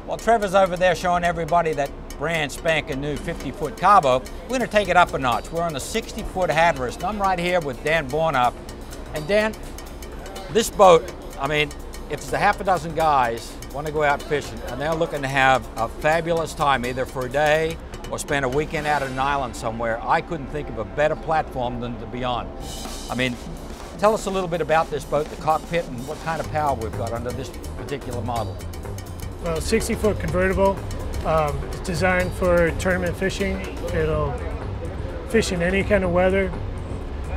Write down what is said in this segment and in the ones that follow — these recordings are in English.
While Trevor's over there showing everybody that brand spanking new 50-foot carbo, we're going to take it up a notch. We're on a 60-foot Hatteras, and I'm right here with Dan Bornarth. And Dan, this boat, I mean, if there's a half a dozen guys want to go out fishing and they're looking to have a fabulous time, either for a day or spend a weekend out on an island somewhere, I couldn't think of a better platform than to be on. I mean, tell us a little bit about this boat, the cockpit, and what kind of power we've got under this particular model. Well, 60-foot convertible. It's designed for tournament fishing. It'll fish in any kind of weather.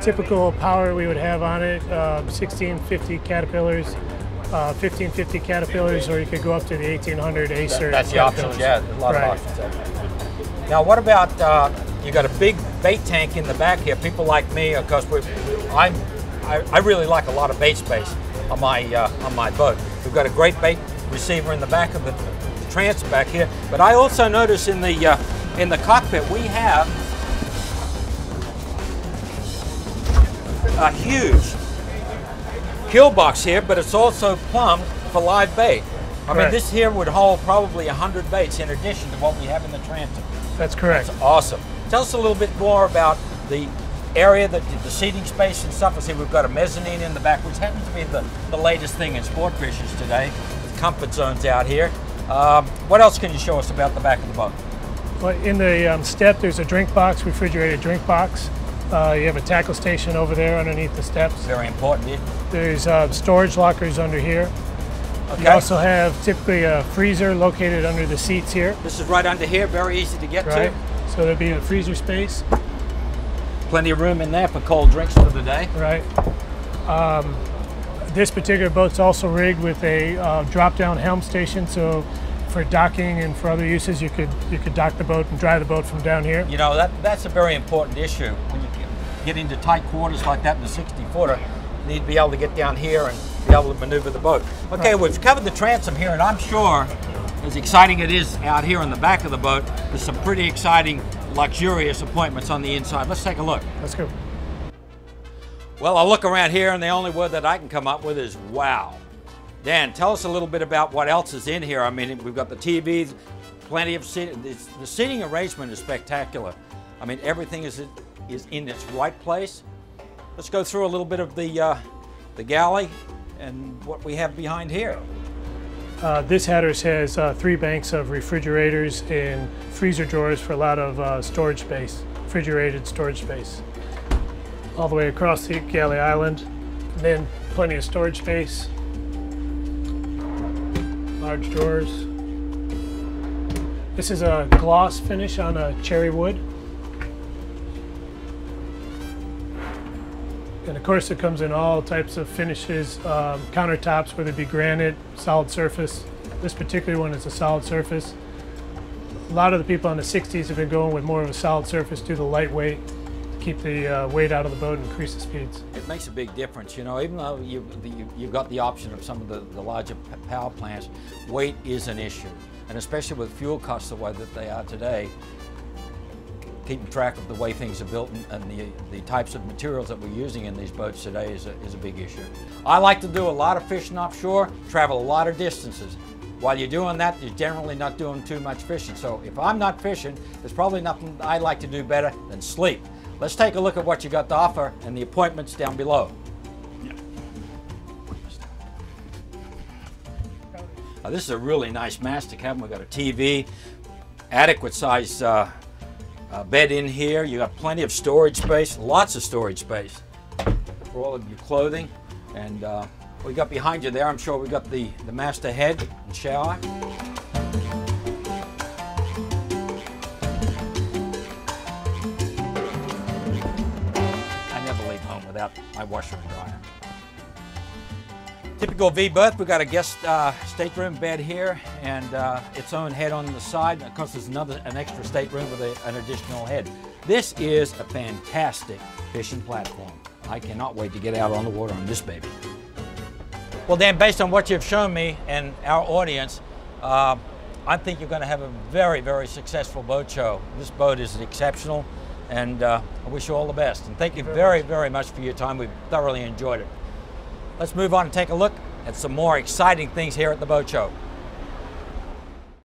Typical power we would have on it, 1650 Caterpillars, 1550 Caterpillars, or you could go up to the 1800 Acer. That's the options, yeah, there's a lot of options there. Now what about, you got a big bait tank in the back here. People like me, of course, I really like a lot of bait space on my boat. We've got a great bait receiver in the back of the transom back here, but I also notice in the cockpit we have a huge kill box here, but it's also plumbed for live bait. I mean, this here would hold probably 100 baits in addition to what we have in the transom. That's correct. That's awesome. Tell us a little bit more about the area, the seating space and stuff. I see we've got a mezzanine in the back, which happens to be the latest thing in sport fishes today. Comfort zones out here. What else can you show us about the back of the boat? Well, in the step, there's a drink box, refrigerated drink box. You have a tackle station over there underneath the steps. Very important. There's storage lockers under here. Okay. You also have typically a freezer located under the seats here. This is right under here, very easy to get to. So there'll be a freezer space. Plenty of room in there for cold drinks for the day. Right. This particular boat's also rigged with a drop-down helm station, so for docking and for other uses, you could dock the boat and dry the boat from down here. You know, that's a very important issue. When you get into tight quarters like that in the 60-footer, you need to be able to get down here and be able to maneuver the boat. Okay, we've covered the transom here, and I'm sure, as exciting it is out here in the back of the boat, there's some pretty exciting, luxurious appointments on the inside. Let's take a look. Let's go. Well, I look around here, and the only word that I can come up with is wow. Dan, tell us a little bit about what else is in here. I mean, we've got the TVs, plenty of seating. The seating arrangement is spectacular. I mean, everything is in its right place. Let's go through a little bit of the galley and what we have behind here. This Hatteras has 3 banks of refrigerators and freezer drawers for a lot of storage space, refrigerated storage space. All the way across the galley island, and then plenty of storage space, large drawers. This is a gloss finish on a cherry wood. And of course it comes in all types of finishes, countertops, whether it be granite, solid surface. This particular one is a solid surface. A lot of the people on the 60s have been going with more of a solid surface due to the lightweight, keep the weight out of the boat and increase the speeds. It makes a big difference, you know, even though you've got the option of some of the larger power plants, weight is an issue. And especially with fuel costs the way that they are today, keeping track of the way things are built and the types of materials that we're using in these boats today is a big issue. I like to do a lot of fishing offshore, travel a lot of distances. While you're doing that, you're generally not doing too much fishing. So if I'm not fishing, there's probably nothing I like to do better than sleep. Let's take a look at what you got to offer and the appointments down below. This is a really nice master cabin. We've got a TV, adequate size bed in here. You got plenty of storage space, lots of storage space for all of your clothing. And what we got behind you there, I'm sure we got the master head and shower. Without my washer and dryer. Typical V berth, we've got a guest stateroom bed here and its own head on the side. Of course, there's an extra stateroom with an additional head. This is a fantastic fishing platform. I cannot wait to get out on the water on this baby. Well, Dan, based on what you've shown me and our audience, I think you're going to have a very, very successful boat show. This boat is exceptional. And I wish you all the best. And thank you very, very much for your time. We've thoroughly enjoyed it. Let's move on and take a look at some more exciting things here at the boat show.